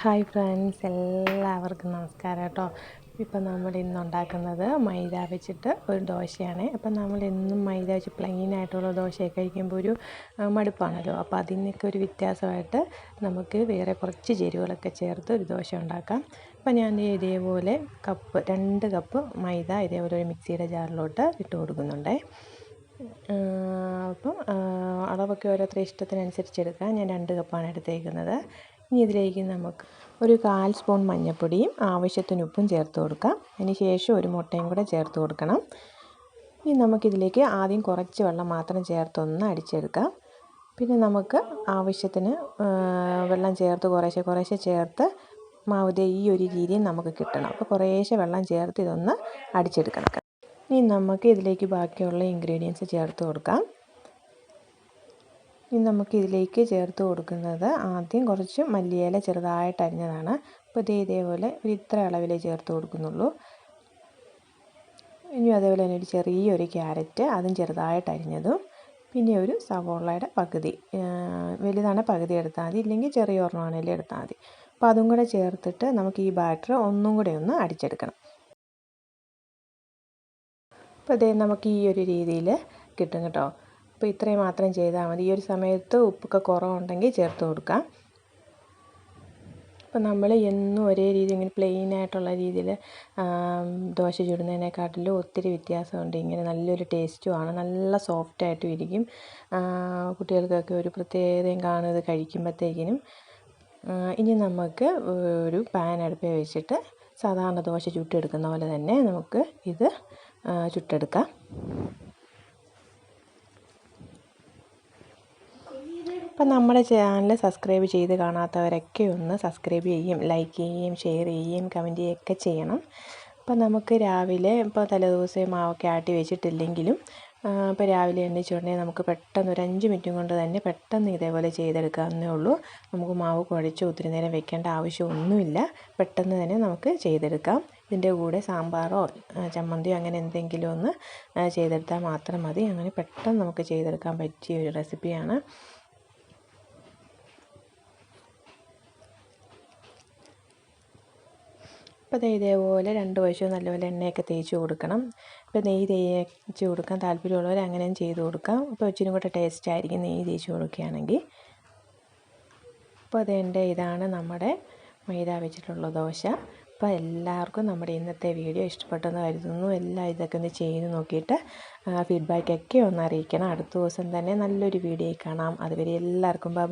Hi friends, എല്ലാവർക്കും നമസ്കാരം കേട്ടോ. ഇപ്പം നമ്മൾ ഇന്ന് ഉണ്ടാക്കുന്നത് മൈദ വെച്ചിട്ട് ഒരു ദോശയാണ്. അപ്പം നമ്മൾ എന്നും മൈദ വെച്ച് പ്ലെയിനായിട്ടുള്ള ദോശയൊക്കെ കഴിക്കുമ്പോൾ ഒരു മടുപ്പാണല്ലോ. അപ്പോൾ അതിനൊക്കെ ഒരു വ്യത്യാസമായിട്ട് നമുക്ക് വേറെ കുറച്ച് ചേരുവകളൊക്കെ ചേർത്ത് ഒരു ദോശ ഉണ്ടാക്കാം. അപ്പം ഞാൻ ഇതേപോലെ 2 കപ്പ് മൈദ ഇതേപോലെ ഒരു മിക്സിയുടെ ജാറിലോട്ട് ഇട്ട് കൊടുക്കുന്നുണ്ട്. അപ്പം അളവൊക്കെ ഓരോരുത്തരുടെ ഇഷ്ടത്തിനനുസരിച്ച് എടുക്കാം. ഞാൻ 2 കപ്പാണ് എടുത്തേക്കുന്നത്. ഇനി ഇതിലേക്ക് നമുക്ക് ഒരു 1/4 സ്പൂൺ മഞ്ഞൾപ്പൊടിയും ആവശ്യത്തിന് ഉപ്പും ചേർത്ത് കൊടുക്കാം. അതിന് ശേഷം ഒരു മുട്ടയും കൂടെ ചേർത്ത് കൊടുക്കണം. ഇനി നമുക്കിതിലേക്ക് ആദ്യം കുറച്ച് വെള്ളം മാത്രം ചേർത്തൊന്ന് അടിച്ചെടുക്കാം. പിന്നെ നമുക്ക് ആവശ്യത്തിന് വെള്ളം ചേർത്ത് കുറേശ്ശെ ചേർത്ത് മാവ് ഈ ഒരു രീതിയിൽ നമുക്ക് കിട്ടണം. അപ്പോൾ കുറേശ്ശെ വെള്ളം ചേർത്ത് ഇതൊന്ന് അടിച്ചെടുക്കണം. ഇനി നമുക്ക് ഇതിലേക്ക് ബാക്കിയുള്ള ഇൻഗ്രീഡിയൻസ് ചേർത്ത് കൊടുക്കാം. ഇനി നമുക്ക് ഇതിലേക്ക് ചേർത്ത് കൊടുക്കുന്നത് ആദ്യം കുറച്ച് മല്ലിയില ചെറുതായിട്ട് അരിഞ്ഞതാണ്. അപ്പോൾ ഇതേപോലെ ഇത്ര അളവിലേ ചേർത്ത് കൊടുക്കുന്നുള്ളൂ. ഇനി അതേപോലെ തന്നെ ഒരു ചെറിയൊരു ക്യാരറ്റ്, അതും ചെറുതായിട്ട് അരിഞ്ഞതും, പിന്നെ ഒരു സവോളയുടെ പകുതി, വലുതാണ് പകുതി എടുത്താൽ മതി, ഇല്ലെങ്കിൽ ചെറിയ ഒരെണ്ണമാണെങ്കിലും എടുത്താൽ മതി. അപ്പോൾ അതും കൂടെ ചേർത്തിട്ട് നമുക്ക് ഈ ബാറ്റർ ഒന്നും കൂടെ ഒന്ന് അടിച്ചെടുക്കണം. അപ്പോൾ നമുക്ക് ഈ ഒരു രീതിയിൽ കിട്ടും കേട്ടോ. അപ്പോൾ ഇത്രയും മാത്രം ചെയ്താൽ മതി. ഈ ഒരു സമയത്ത് ഉപ്പൊക്കെ കുറവുണ്ടെങ്കിൽ ചേർത്ത് കൊടുക്കാം. അപ്പോൾ നമ്മൾ എന്നും ഒരേ രീതി ഇങ്ങനെ പ്ലെയിനായിട്ടുള്ള രീതിയിൽ ദോശ ചുടുന്നതിനെക്കാട്ടിലും ഒത്തിരി വ്യത്യാസമുണ്ട്. ഇങ്ങനെ നല്ലൊരു ടേസ്റ്റുമാണ്, നല്ല സോഫ്റ്റായിട്ടും ഇരിക്കും. കുട്ടികൾക്കൊക്കെ ഒരു പ്രത്യേകതയും കാണും ഇത് കഴിക്കുമ്പോഴത്തേക്കിനും. ഇനി നമുക്ക് ഒരു പാൻ അടുപ്പിൽ വെച്ചിട്ട് സാധാരണ ദോശ ചുട്ടെടുക്കുന്ന പോലെ തന്നെ നമുക്ക് ഇത് ചുട്ടെടുക്കാം. അപ്പം നമ്മുടെ ചാനൽ സബ്സ്ക്രൈബ് ചെയ്ത് കാണാത്തവരൊക്കെ ഒന്ന് സബ്സ്ക്രൈബ് ചെയ്യുകയും ലൈക്ക് ചെയ്യുകയും ഷെയർ ചെയ്യുകയും കമൻറ്റ് ചെയ്യുകയൊക്കെ ചെയ്യണം. അപ്പം നമുക്ക് രാവിലെ ഇപ്പോൾ തലേദിവസം മാവൊക്കെ ആട്ടി വെച്ചിട്ടില്ലെങ്കിലും ഇപ്പോൾ രാവിലെ എണീച്ചുകൊണ്ടെങ്കിൽ നമുക്ക് പെട്ടെന്ന് ഒരു 5 മിനിറ്റും കൊണ്ട് തന്നെ പെട്ടെന്ന് ഇതേപോലെ ചെയ്തെടുക്കാവുന്നേ ഉള്ളൂ. നമുക്ക് മാവ് കുഴച്ച് ഒത്തിരി നേരം വെക്കേണ്ട ആവശ്യമൊന്നുമില്ല. പെട്ടെന്ന് തന്നെ നമുക്ക് ചെയ്തെടുക്കാം. ഇതിൻ്റെ കൂടെ സാമ്പാറോ ചമ്മന്തിയോ അങ്ങനെ എന്തെങ്കിലും ഒന്ന് ചെയ്തെടുത്താൽ മാത്രം മതി. അങ്ങനെ പെട്ടെന്ന് നമുക്ക് ചെയ്തെടുക്കാൻ പറ്റിയ ഒരു റെസിപ്പിയാണ്. അപ്പോൾ ഇതേപോലെ 2 വശവും നല്ലപോലെ എണ്ണയൊക്കെ തേച്ച് കൊടുക്കണം. ഇപ്പോൾ നെയ്യ് തേച്ച് കൊടുക്കാൻ താല്പര്യമുള്ളവർ അങ്ങനെയും ചെയ്ത് കൊടുക്കാം. അപ്പോൾ ഇച്ചിരി കൂടെ ടേസ്റ്റ് ആയിരിക്കും നെയ്യ് തേച്ച് കൊടുക്കുകയാണെങ്കിൽ. അപ്പോൾ ഇതാണ് നമ്മുടെ മൈദ വെച്ചിട്ടുള്ള ദോശ. അപ്പോൾ എല്ലാവർക്കും നമ്മുടെ ഇന്നത്തെ വീഡിയോ ഇഷ്ടപ്പെട്ടെന്ന് കരുതുന്നു. ഇതൊക്കെ ഒന്ന് ചെയ്ത് നോക്കിയിട്ട് ഫീഡ്ബാക്കൊക്കെ ഒന്ന് അറിയിക്കണം. അടുത്ത ദിവസം തന്നെ നല്ലൊരു വീഡിയോ കാണാം. അതുവരെ എല്ലാവർക്കും ബൈ.